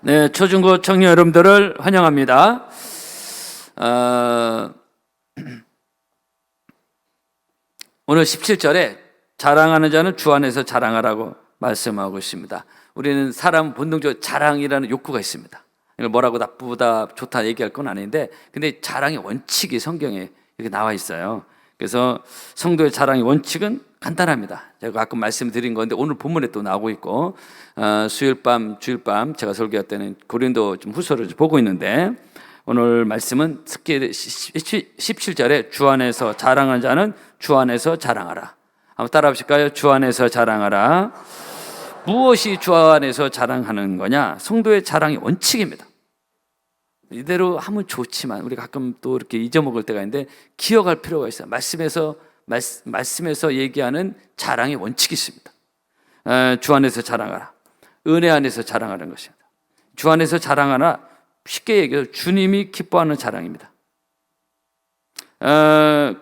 네, 초중고 청년 여러분들을 환영합니다. 오늘 17절에 자랑하는 자는 주 안에서 자랑하라고 말씀하고 있습니다. 우리는 사람 본능적으로 자랑이라는 욕구가 있습니다. 이걸 뭐라고 나쁘다 좋다 얘기할 건 아닌데, 근데 자랑의 원칙이 성경에 이렇게 나와 있어요. 그래서 성도의 자랑의 원칙은 간단합니다. 제가 가끔 말씀드린 건데 오늘 본문에 또 나오고 있고, 수요일밤 주일밤 제가 설교할 때는 고린도 좀 후서를 보고 있는데, 오늘 말씀은 특히 17절에 주 안에서 자랑하는 자는 주 안에서 자랑하라. 한번 따라 하실까요? 주 안에서 자랑하라. 무엇이 주 안에서 자랑하는 거냐? 성도의 자랑의 원칙입니다. 이대로 하면 좋지만 우리 가끔 또 이렇게 잊어먹을 때가 있는데 기억할 필요가 있어요. 말씀에서 얘기하는 자랑의 원칙이 있습니다. 주 안에서 자랑하라. 은혜 안에서 자랑하는 것입니다. 주 안에서 자랑하라. 쉽게 얘기해서 주님이 기뻐하는 자랑입니다.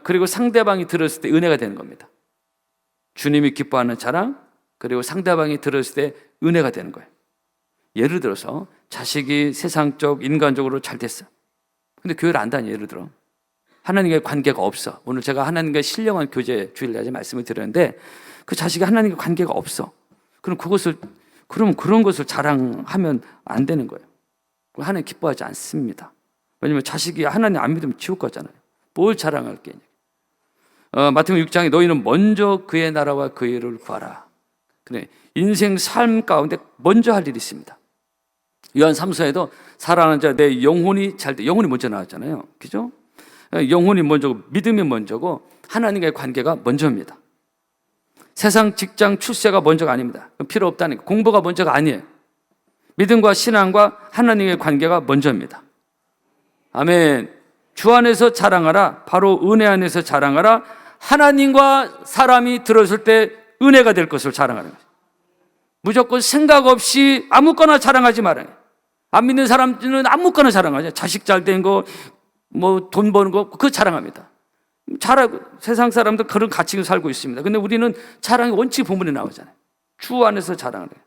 그리고 상대방이 들었을 때 은혜가 되는 겁니다. 주님이 기뻐하는 자랑, 그리고 상대방이 들었을 때 은혜가 되는 거예요. 예를 들어서 자식이 세상적, 인간적으로 잘 됐어요. 근데 교회를 안 다녀. 예를 들어 하나님과의 관계가 없어. 오늘 제가 하나님과의 신령한 교제 주일날에 말씀을 드렸는데 그 자식이 하나님과 관계가 없어. 그럼 그런 것을 자랑하면 안 되는 거예요. 하나님 기뻐하지 않습니다. 왜냐하면 자식이 하나님 안 믿으면 지옥 가잖아요. 뭘 자랑할 게. 마태복음 6장에 너희는 먼저 그의 나라와 그의 의를 구하라. 그래, 인생 삶 가운데 먼저 할 일이 있습니다. 요한 3서에도 살아가는 자 내 영혼이 잘 돼. 영혼이 먼저 나왔잖아요. 그죠? 영혼이 먼저고 믿음이 먼저고 하나님과의 관계가 먼저입니다. 세상 직장 출세가 먼저가 아닙니다. 필요 없다니까. 공부가 먼저가 아니에요. 믿음과 신앙과 하나님의 관계가 먼저입니다. 아멘. 주 안에서 자랑하라. 바로 은혜 안에서 자랑하라. 하나님과 사람이 들었을 때 은혜가 될 것을 자랑하는 거예요. 무조건 생각 없이 아무거나 자랑하지 말아요. 안 믿는 사람들은 아무거나 자랑하죠. 자식 잘 된 거, 뭐 돈 버는 거, 그거 자랑합니다. 세상 사람들 그런 가치로 살고 있습니다. 근데 우리는 자랑의 원칙 본문에 나오잖아요. 주 안에서 자랑하는 거예요.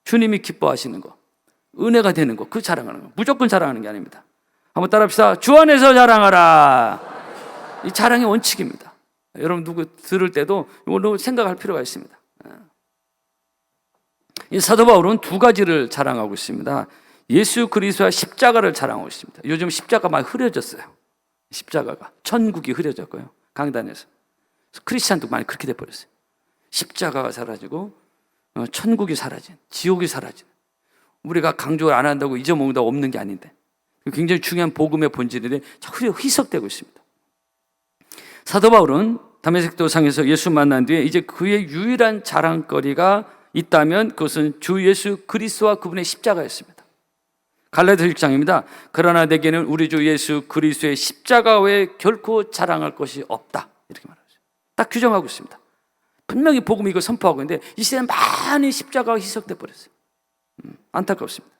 주님이 기뻐하시는 거, 은혜가 되는 거, 그 자랑하는 거. 무조건 자랑하는 게 아닙니다. 한번 따라합시다. 주 안에서 자랑하라. 이 자랑의 원칙입니다. 여러분 누구 들을 때도 이걸로 생각할 필요가 있습니다. 이 사도 바울은 두 가지를 자랑하고 있습니다. 예수 그리스도와 십자가를 자랑하고 있습니다. 요즘 십자가 많이 흐려졌어요. 십자가가 천국이 흐려졌고요. 강단에서 크리스찬도 많이 그렇게 돼버렸어요. 십자가가 사라지고 천국이 사라진, 지옥이 사라진. 우리가 강조를 안 한다고 잊어먹는다고 없는 게 아닌데 굉장히 중요한 복음의 본질인데 자꾸 희석되고 있습니다. 사도 바울은 다메섹 도상에서 예수 만난 뒤에 이제 그의 유일한 자랑거리가 있다면 그것은 주 예수 그리스도와 그분의 십자가였습니다. 갈라디아 6장입니다. 그러나 내게는 우리 주 예수 그리스도의 십자가 외에 결코 자랑할 것이 없다. 이렇게 말하죠. 딱 규정하고 있습니다. 분명히 복음이 이걸 선포하고 있는데 이 시대에 많이 십자가가 희석돼 버렸어요. 안타깝습니다.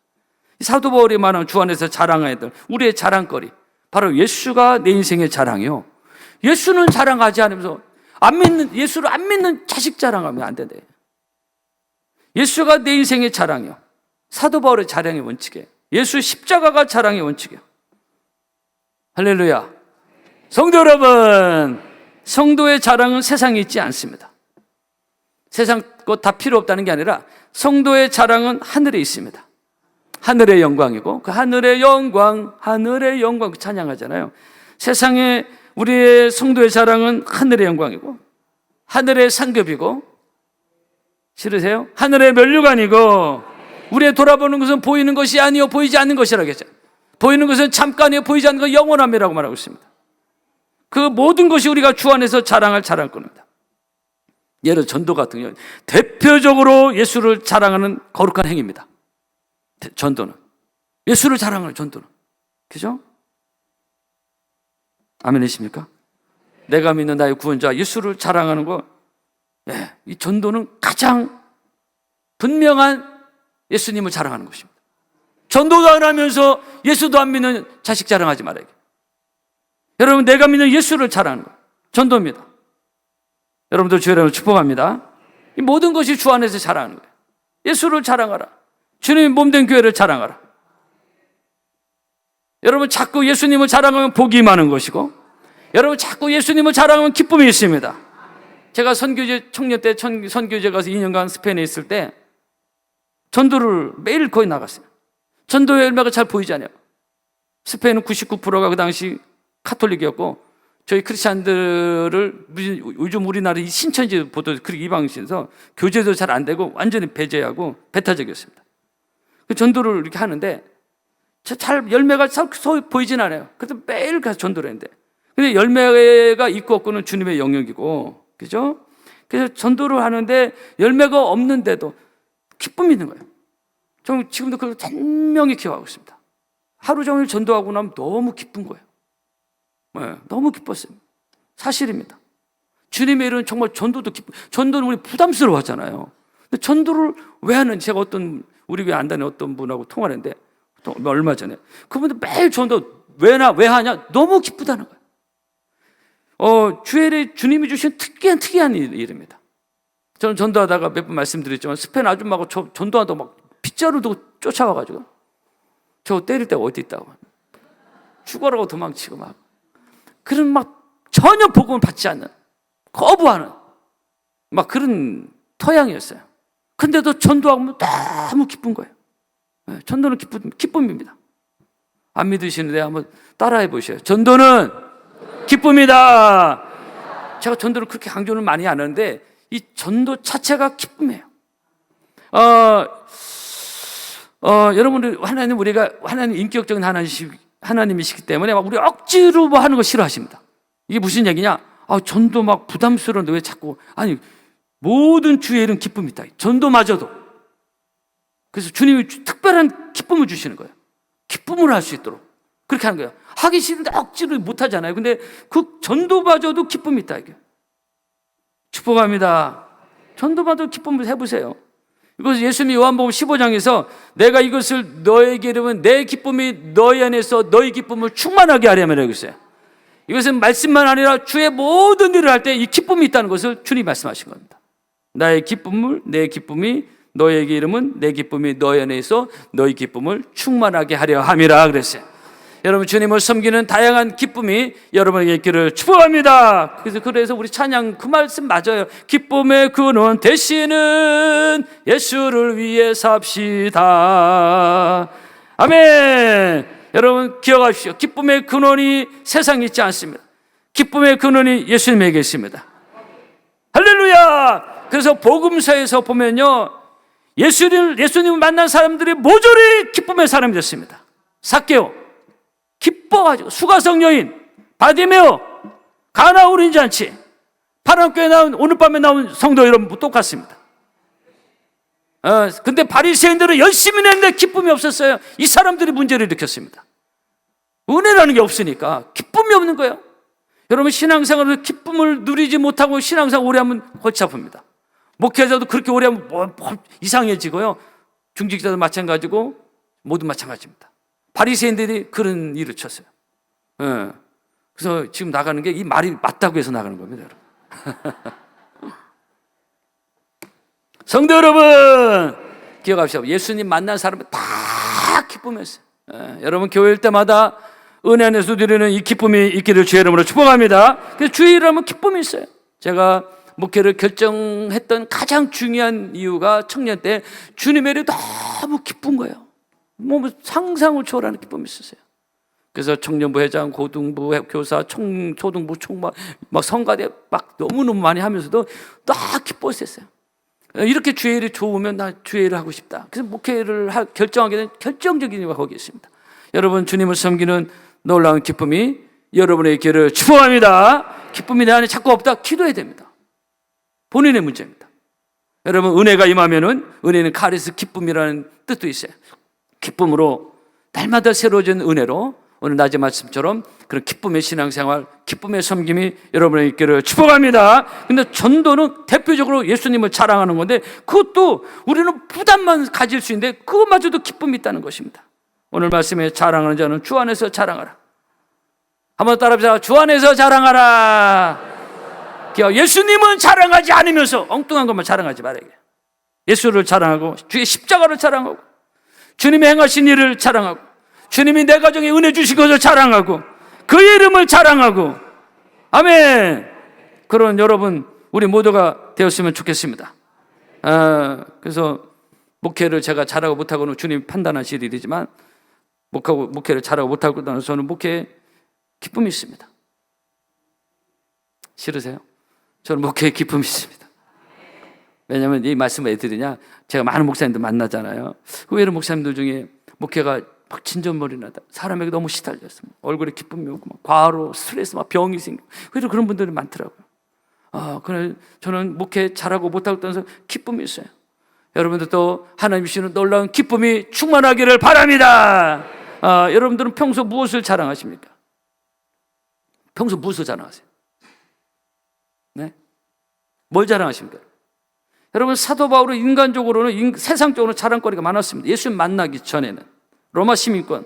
사도 바울이 말하는 주 안에서 자랑해야 될 우리의 자랑거리, 바로 예수가 내 인생의 자랑이요. 예수는 자랑하지 않으면서 예수를 안 믿는 자식 자랑하면 안 된대. 예수가 내 인생의 자랑이요. 사도 바울의 자랑의 원칙이에요. 예수 십자가가 자랑의 원칙이에요. 할렐루야. 성도 여러분, 성도의 자랑은 세상에 있지 않습니다. 세상 것 다 필요 없다는 게 아니라 성도의 자랑은 하늘에 있습니다. 하늘의 영광이고 그 하늘의 영광 찬양하잖아요. 세상에 우리의 성도의 자랑은 하늘의 영광이고 하늘의 상급이고, 싫으세요? 하늘의 면류관이고, 우리의 돌아보는 것은 보이는 것이 아니요 보이지 않는 것이라고 했죠. 보이는 것은 잠깐이요 보이지 않는 것은 영원함이라고 말하고 있습니다. 그 모든 것이 우리가 주 안에서 자랑할 겁니다. 예를 들어 전도 같은 경우 대표적으로 예수를 자랑하는 거룩한 행위입니다. 전도는 예수를 자랑하는 전도는, 그죠? 아멘이십니까? 내가 믿는 나의 구원자 예수를 자랑하는 거, 이 전도는 가장 분명한 예수님을 자랑하는 것입니다. 전도도 안 하면서 예수도 안 믿는 자식 자랑하지 말아요. 여러분, 내가 믿는 예수를 자랑하는 거 전도입니다. 여러분들 주의 이름으로 축복합니다. 이 모든 것이 주 안에서 자랑하는 거예요. 예수를 자랑하라. 주님의 몸된 교회를 자랑하라. 여러분 자꾸 예수님을 자랑하면 복이 많은 것이고, 여러분 자꾸 예수님을 자랑하면 기쁨이 있습니다. 제가 선교제 청년 때 선교제 가서 2년간 스페인에 있을 때 전도를 매일 거의 나갔어요. 전도의 열매가 잘 보이지 않아요. 스페인은 99%가 그 당시 카톨릭이었고, 저희 크리스찬들을 요즘 우리나라 이 신천지 보도 그렇게 이방신에서 교제도 잘 안 되고 완전히 배제하고 배타적이었습니다. 그 전도를 이렇게 하는데 잘 열매가 잘 보이진 않아요. 그래도 매일 가서 전도를 했는데, 근데 열매가 있고 없고는 주님의 영역이고, 그죠? 그래서 전도를 하는데 열매가 없는데도 기쁨이 있는 거예요. 저는 지금도 그걸 분명히 기억하고 있습니다. 하루 종일 전도하고 나면 너무 기쁜 거예요. 네, 너무 기뻤어요. 사실입니다. 주님의 일은 정말 전도도 전도는 우리 부담스러워 하잖아요. 근데 전도를 왜 하는지, 제가 우리 교회 안다는 어떤 분하고 통화를 했는데, 얼마 전에 그분들 매일 전도 왜 하냐? 너무 기쁘다는 거예요. 주일에 주님이 주신 특이한 일입니다. 저는 전도하다가 몇 번 말씀드렸지만, 스페인 아줌마가 전도하다 막 빗자루 두고 쫓아와가지고 저 때릴 데가 어디 있다고 죽어라고 도망치고 그런 전혀 복음을 받지 않는, 거부하는 그런 토양이었어요. 근데도 전도하면 너무 기쁜 거예요. 전도는 기쁨입니다. 안 믿으시는데 한번 따라해 보셔요. 전도는 기쁨이다. 제가 전도를 그렇게 강조를 많이 안 하는데 이 전도 자체가 기쁨이에요. 여러분들 우리가 하나님 인격적인 하나님이시기 때문에 우리 억지로 하는 거 싫어하십니다. 이게 무슨 얘기냐? 전도 부담스러운데 왜 자꾸, 아니, 모든 주의 일은 기쁨이 있다. 전도마저도. 그래서 주님이 특별한 기쁨을 주시는 거예요. 기쁨을 할 수 있도록 그렇게 하는 거예요. 하기 싫은데 억지로 못 하잖아요. 근데 그 전도마저도 기쁨이 있다, 이게. 축복합니다. 전도마저도 기쁨을 해보세요. 이것을 예수님이 요한복음 15장에서 내가 이것을 너에게 이르면 내 기쁨이 너희 안에서 너희 기쁨을 충만하게 하려면 했어요. 이것은 말씀만 아니라 주의 모든 일을 할 때 이 기쁨이 있다는 것을 주님이 말씀하신 겁니다. 나의 기쁨을, 내 기쁨이 너에게 이르면 내 기쁨이 너희 안에서 너희 기쁨을 충만하게 하려 함이라 그랬어요. 여러분, 주님을 섬기는 다양한 기쁨이 여러분에게 있기를 축복합니다. 그래서 우리 찬양 그 말씀 맞아요. 기쁨의 근원 되시는 예수를 위해 삽시다. 아멘. 여러분 기억하십시오. 기쁨의 근원이 세상에 있지 않습니다. 기쁨의 근원이 예수님에게 있습니다. 할렐루야. 그래서 복음서에서 보면요, 예수님을 만난 사람들이 모조리 기쁨의 사람이 됐습니다. 삭개오 기뻐가지고, 수가성 여인, 바디메오, 가나 어린 잔치, 파란교에 나온, 오늘 밤에 나온 성도 여러분 똑같습니다. 근데 바리새인들은 열심히 냈는데 기쁨이 없었어요. 이 사람들이 문제를 일으켰습니다. 은혜라는 게 없으니까 기쁨이 없는 거예요. 여러분, 신앙생활을 기쁨을 누리지 못하고 신앙생활 오래 하면 골치 아픕니다. 목회자도 그렇게 오래 하면 이상해지고요. 중직자도 마찬가지고 모두 마찬가지입니다. 바리새인들이 그런 일을 쳤어요. 그래서 지금 나가는 게 이 말이 맞다고 해서 나가는 겁니다, 여러분. 성도 여러분, 기억합시다. 예수님 만난 사람은 다 기쁨했어요. 여러분, 교회일 때마다 은혜 안에서 누리는 이 기쁨이 있기를 주의 이름으로 축복합니다. 그래서 주의 이름은 기쁨이 있어요. 제가 목회를 결정했던 가장 중요한 이유가 청년 때 주님의 일이 너무 기쁜 거예요. 상상을 초월하는 기쁨이 있었어요. 그래서 청년부 회장, 고등부 교사, 초등부 총막, 성가대 너무너무 많이 하면서도 다 기뻐했었어요. 이렇게 주의 일이 좋으면 나 주의 일을 하고 싶다. 그래서 목회를 결정하게 된 결정적인 이유가 거기 있습니다. 여러분, 주님을 섬기는 놀라운 기쁨이 여러분의 길을 축복합니다. 기쁨이 내 안에 자꾸 없다, 기도해야 됩니다. 본인의 문제입니다. 여러분, 은혜가 임하면은, 은혜는 카리스 기쁨이라는 뜻도 있어요. 기쁨으로 날마다 새로워진 은혜로 오늘 낮의 말씀처럼 그런 기쁨의 신앙생활, 기쁨의 섬김이 여러분의 있기를 축복합니다. 근데 전도는 대표적으로 예수님을 자랑하는 건데, 그것도 우리는 부담만 가질 수 있는데 그것마저도 기쁨이 있다는 것입니다. 오늘 말씀에 자랑하는 자는 주 안에서 자랑하라. 한번 따라합시다. 주 안에서 자랑하라. 예수님은 자랑하지 않으면서 엉뚱한 것만 자랑하지 말아야 돼요. 예수를 자랑하고 주의 십자가를 자랑하고 주님의 행하신 일을 자랑하고 주님이 내 가정에 은혜 주신 것을 자랑하고 그의 이름을 자랑하고, 아멘. 그런 여러분 우리 모두가 되었으면 좋겠습니다. 그래서 목회를 제가 잘하고 못하고는 주님이 판단하실 일이지만, 목회를 잘하고 못하고 저는 목회에 기쁨이 있습니다. 싫으세요? 저는 목회에 기쁨이 있습니다. 왜냐하면 이 말씀을 왜 드리냐, 제가 많은 목사님들 만나잖아요. 의외로 목사님들 중에 목회가 막 진전머리 나다, 사람에게 너무 시달렸습니다. 얼굴에 기쁨이 오고 막 과로 스트레스, 막 병이 생기고, 의외로 그런 분들이 많더라고요. 그래 저는 목회 잘하고 못하고 떠나서 기쁨이 있어요. 여러분들도 하나님 주시는 놀라운 기쁨이 충만하기를 바랍니다. 여러분들은 평소 무엇을 자랑하십니까? 평소 무엇을 자랑하세요? 네? 뭘 자랑하십니까? 여러분, 사도 바울은 인간적으로는, 세상적으로는 자랑거리가 많았습니다. 예수 만나기 전에는 로마 시민권,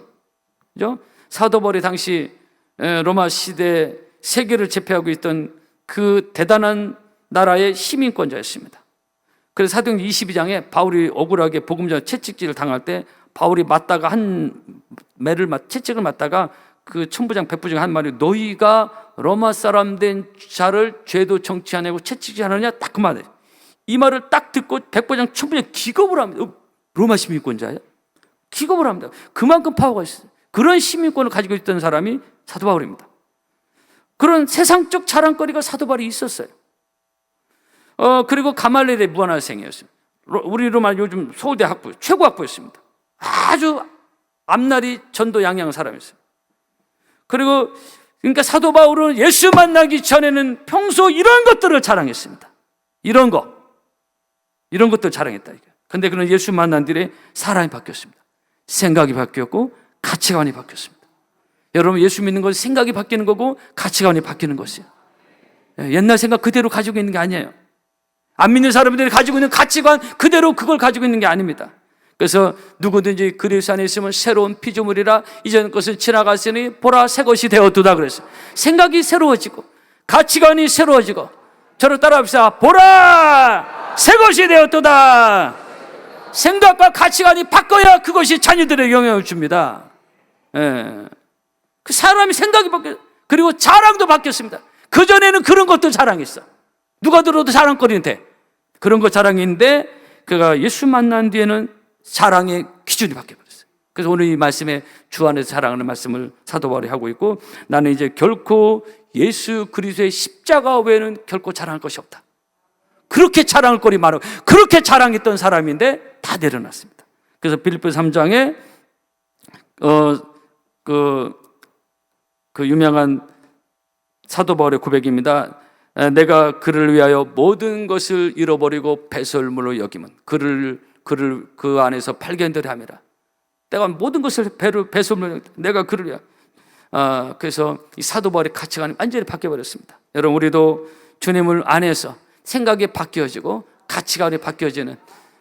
그죠? 사도 바울이 당시 로마 시대 세계를 제패하고 있던 그 대단한 나라의 시민권자였습니다. 그래서 사도행전 22장에 바울이 억울하게 복음자 채찍질을 당할 때, 바울이 맞다가 채찍을 맞다가 그 천부장 백부 중에 한 말이, 너희가 로마 사람 된 자를 죄도 정치 안 하고 채찍질하느냐, 딱 그 말이에요. 이 말을 딱 듣고 백부장 천부장 기겁을 합니다. 로마 시민권자예요? 기겁을 합니다. 그만큼 파워가 있어요. 그런 시민권을 가지고 있던 사람이 사도 바울입니다. 그런 세상적 자랑거리가 사도 바울이 있었어요. 그리고 가말리엘의 무한학생이었어요. 우리로 말 요즘 서울대 학부 최고 학부였습니다. 아주 앞날이 전도 양양 사람이었어요. 그리고 그러니까 사도 바울은 예수 만나기 전에는 평소 이런 것들을 자랑했습니다. 이런 것들 자랑했다. 그런데 그는 예수 만난 뒤에 사람이 바뀌었습니다. 생각이 바뀌었고 가치관이 바뀌었습니다. 여러분, 예수 믿는 건 생각이 바뀌는 거고 가치관이 바뀌는 것이에요. 옛날 생각 그대로 가지고 있는 게 아니에요. 안 믿는 사람들이 가지고 있는 가치관 그대로 그걸 가지고 있는 게 아닙니다. 그래서 누구든지 그리스도 안에 있으면 새로운 피조물이라, 이전 것은 지나갔으니 보라 새 것이 되었도다 그랬어요. 생각이 새로워지고 가치관이 새로워지고, 저를 따라합시다. 보라 새 것이 되었도다. 생각과 가치관이 바꿔야 그것이 자녀들에게 영향을 줍니다. 그 사람이 생각이 바뀌었어요. 그리고 자랑도 바뀌었습니다. 그전에는 그런 것도 자랑했어. 누가 들어도 자랑거리인데, 그런 거 자랑인데, 그가 예수 만난 뒤에는 자랑의 기준이 바뀌어버렸어요. 그래서 오늘 이 말씀에 주 안에서 자랑하는 말씀을 사도 바울이 하고 있고, 나는 이제 결코 예수 그리스도의 십자가 외에는 결코 자랑할 것이 없다. 그렇게 자랑할 거리 많고, 그렇게 자랑했던 사람인데 다 내려놨습니다. 그래서 빌립보서 3장에 그 유명한 사도 바울의 고백입니다. 내가 그를 위하여 모든 것을 잃어버리고 배설물로 여기면 그를 그 안에서 발견되려 함이라. 내가 모든 것을 배설물로, 내가 그를 위하여. 그래서 이 사도 바울의 가치관이 완전히 바뀌어버렸습니다. 여러분, 우리도 주님을 안에서 생각이 바뀌어지고 가치관이 바뀌어지는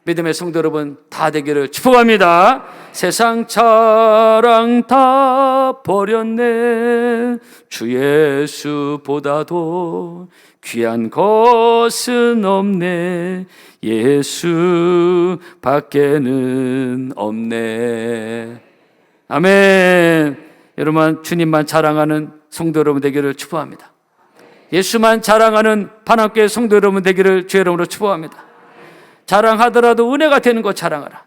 믿음의 성도 여러분 다 되기를 축복합니다. 세상 자랑 다 버렸네, 주 예수보다도 귀한 것은 없네, 예수 밖에는 없네. 아멘. 여러분, 주님만 자랑하는 성도 여러분 되기를 축복합니다. 예수만 자랑하는 반학교의 성도 여러분 되기를 주의 이름으로 축복합니다. 자랑하더라도 은혜가 되는 것 자랑하라.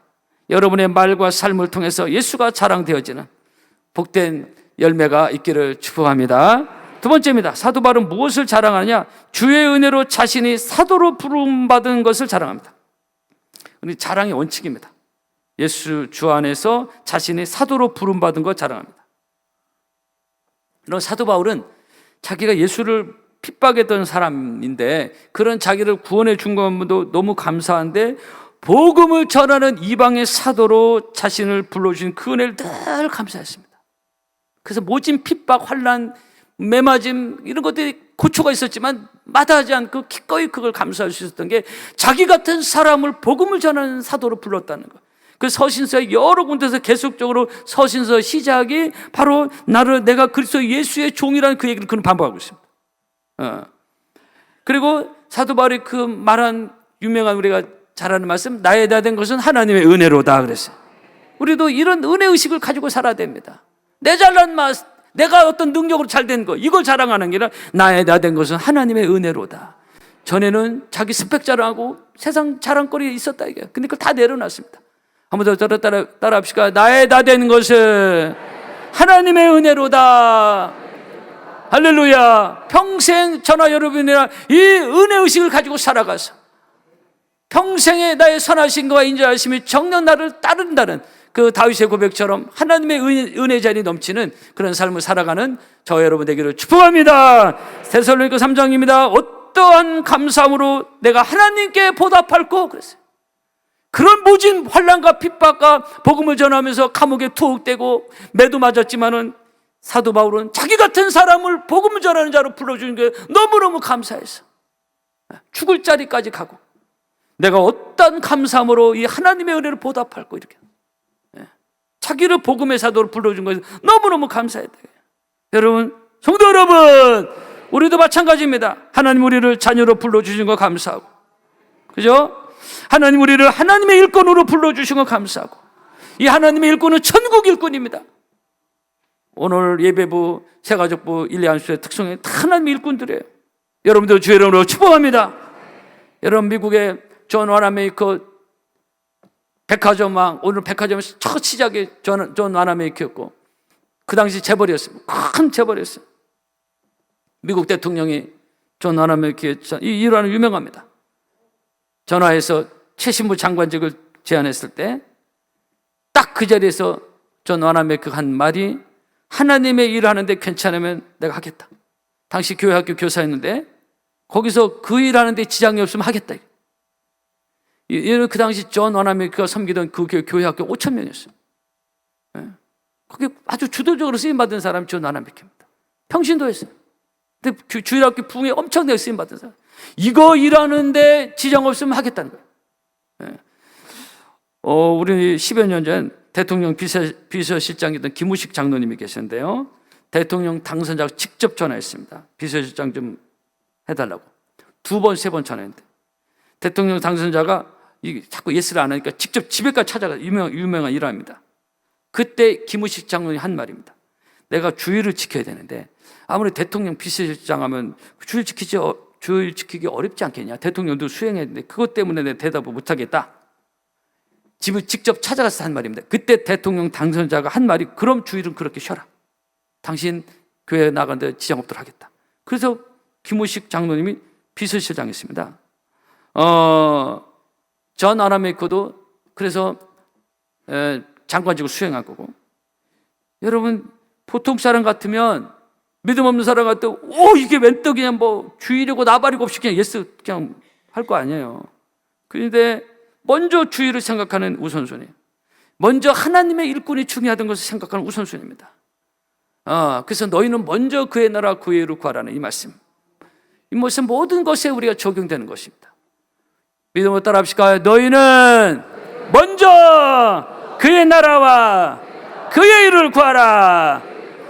여러분의 말과 삶을 통해서 예수가 자랑되어지는 복된 열매가 있기를 축복합니다. 두 번째입니다. 사도 바울은 무엇을 자랑하느냐? 주의 은혜로 자신이 사도로 부름받은 것을 자랑합니다. 자랑의 원칙입니다. 예수 주 안에서 자신이 사도로 부름받은 것 자랑합니다. 사도 바울은 자기가 예수를 핍박했던 사람인데, 그런 자기를 구원해 준 것도 너무 감사한데, 복음을 전하는 이방의 사도로 자신을 불러주신 그 은혜를 늘 감사했습니다. 그래서 모진 핍박, 환난, 매맞음 이런 것들이 고초가 있었지만 마다하지 않고 기꺼이 그걸 감사할 수 있었던 게, 자기 같은 사람을 복음을 전하는 사도로 불렀다는 것. 그 서신서의 여러 군데서 계속적으로 서신서 시작이 바로 내가 그리스도 예수의 종이라는 그 얘기를 그는 반복하고 있습니다. 그리고 사도 바울이 그 말한 유명한, 우리가 잘 아는 말씀, 나에 다 된 것은 하나님의 은혜로다 그랬어요. 우리도 이런 은혜의식을 가지고 살아야 됩니다. 내 잘난 맛, 내가 어떤 능력으로 잘 된 거, 이걸 자랑하는 게 아니라 나의 나 된 것은 하나님의 은혜로다. 전에는 자기 스펙 자랑하고 세상 자랑거리에 있었다 이게. 근데 그걸 다 내려놨습니다. 한번 더 따라합시다. 나의 나 된 것은 하나님의 은혜로다. 할렐루야. 평생 저나 여러분이나 이 은혜의식을 가지고 살아가서 평생에 나의 선하심과 인자하심이 정녕 나를 따른다는 그 다윗의 고백처럼 하나님의 은혜 잔이 넘치는 그런 삶을 살아가는 저 여러분 되기를 축복합니다. 데살로니가 3장입니다. 어떠한 감사함으로 내가 하나님께 보답할꼬 그랬어요. 그런 모진 환난과 핍박과 복음을 전하면서 감옥에 투옥되고 매도 맞았지만은 사도 바울은 자기 같은 사람을 복음을 전하는 자로 불러주는 게 너무너무 감사해서 죽을 자리까지 가고 내가 어떤 감사함으로 이 하나님의 은혜를 보답할꼬 이렇게 자기를 복음의 사도로 불러준 것에 너무너무 감사해요. 여러분, 성도 여러분, 우리도 마찬가지입니다. 하나님 우리를 자녀로 불러주신 거 감사하고, 그죠? 하나님 우리를 하나님의 일꾼으로 불러주신 거 감사하고, 이 하나님의 일꾼은 천국 일꾼입니다. 오늘 예배부, 새가족부, 일리안수의 특성이 다 하나님의 일꾼들이에요. 여러분들 주의 이름으로 축복합니다. 여러분, 미국의 존 와나메이커 백화점 왕, 오늘 백화점에서 첫 시작이 존 와나메이커였고, 그 당시 재벌이었어요. 큰 재벌이었어요. 미국 대통령이 존 와나메이커의 이 일화는 유명합니다. 전화해서 최신부 장관직을 제안했을 때, 딱 그 자리에서 존 와나메이커가 한 말이 하나님의 일을 하는데 괜찮으면 내가 하겠다. 당시 교회학교 교사였는데, 거기서 그 일 하는데 지장이 없으면 하겠다. 그 당시 존 와나메이커가 섬기던 그 교회 학교 5천 명이었어요. 거기 아주 주도적으로 쓰임받은 사람이 존 와나메이커입니다. 평신도 했어요. 근데 주일학교 부흥에 엄청나게 쓰임받은 사람. 이거 일하는데 지장 없으면 하겠다는 거예요. 우리 10여 년 전 대통령 비서실장이던 김우식 장로님이 계셨는데요. 대통령 당선자가 직접 전화했습니다. 비서실장 좀 해달라고. 2번, 3번 전화했는데 대통령 당선자가 자꾸 예스를 안 하니까 직접 집에까지 찾아가 유명한 일화입니다. 그때 김우식 장로님이 한 말입니다. 내가 주의를 지켜야 되는데 아무리 대통령 비서실장 하면 주의 지키기 어렵지 않겠냐. 대통령도 수행해야 되는데 그것 때문에 내 대답을 못하겠다. 집을 직접 찾아가서 한 말입니다. 그때 대통령 당선자가 한 말이 그럼 주의를 그렇게 쉬어라. 당신 교회 나가는데 지장 없도록 하겠다. 그래서 김우식 장로님이 비서실장이었습니다. 존 와나메이커도 그래서 장관직을 수행할 거고, 여러분 보통 사람 같으면 믿음 없는 사람 같으면 이게 웬 떡이냐 뭐 주의려고 나발이고 없이 그냥 예스 그냥 할 거 아니에요. 그런데 먼저 주의를 생각하는 우선순위, 먼저 하나님의 일꾼이 중요하던 것을 생각하는 우선순위입니다. 그래서 너희는 먼저 그의 나라 그의 의를 구하라는 이 말씀, 이 것은 모든 것에 우리가 적용되는 것입니다. 믿음으로 따라합시다. 너희는 먼저 그의 나라와 그의 일을 구하라.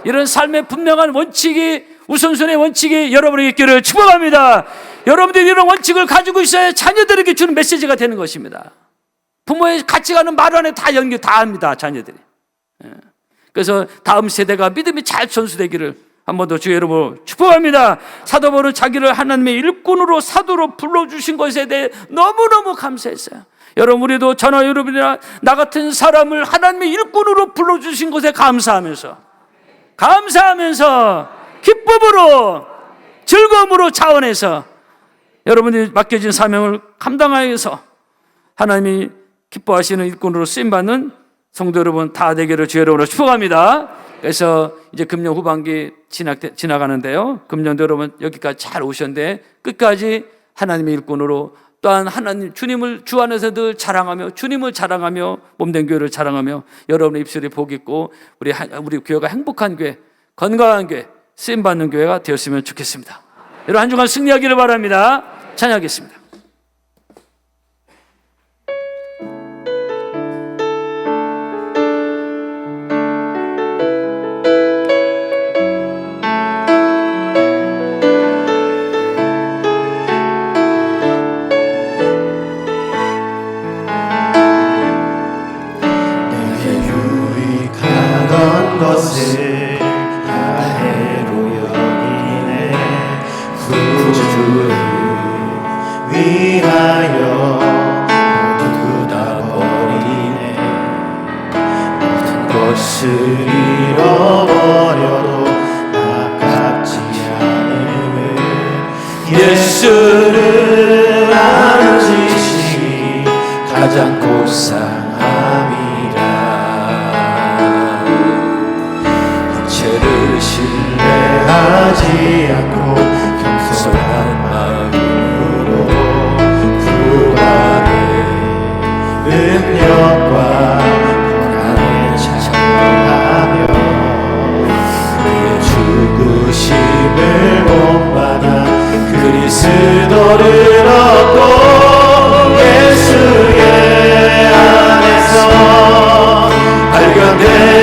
이런 삶의 분명한 원칙이, 우선순위의 원칙이 여러분에게 있기를 축복합니다. 여러분들이 이런 원칙을 가지고 있어야 자녀들에게 주는 메시지가 되는 것입니다. 부모의 가치관은 말 안에 다 연결 다 합니다, 자녀들이. 그래서 다음 세대가 믿음이 잘 전수되기를 한 번 더 주의 이름으로 축복합니다. 사도 바울은 자기를 하나님의 일꾼으로 사도로 불러주신 것에 대해 너무너무 감사했어요. 여러분, 우리도 저나 여러분이나 나 같은 사람을 하나님의 일꾼으로 불러주신 것에 감사하면서 기쁨으로 즐거움으로 차원해서 여러분이 맡겨진 사명을 감당하여서 하나님이 기뻐하시는 일꾼으로 쓰임받는 성도 여러분 다 되기를 주의 이름으로 축복합니다. 그래서 이제 금년 후반기 지나가는데요, 금년도 여러분 여기까지 잘 오셨는데 끝까지 하나님의 일꾼으로, 또한 하나님 주님을 주 안에서 늘 자랑하며 주님을 자랑하며 몸된 교회를 자랑하며 여러분의 입술이 복 있고 우리 교회가 행복한 교회, 건강한 교회, 쓰임받는 교회가 되었으면 좋겠습니다. 여러분 한 주간 승리하기를 바랍니다. 찬양하겠습니다. 내게 것을 다 해로 여기네. 구주를 위하여 모두 다 버리네. 모든 것을 잃어버려도 아깝지 않음을 예수를 아는 지식이 가장 고상함이라. 육체를 신뢰하지 않고 겸손한 마음으로 부활의 능력과 평강을 찬양하며 그의 죽으심을 본받아 그리스도를 얻고 예수의 안에서 발견된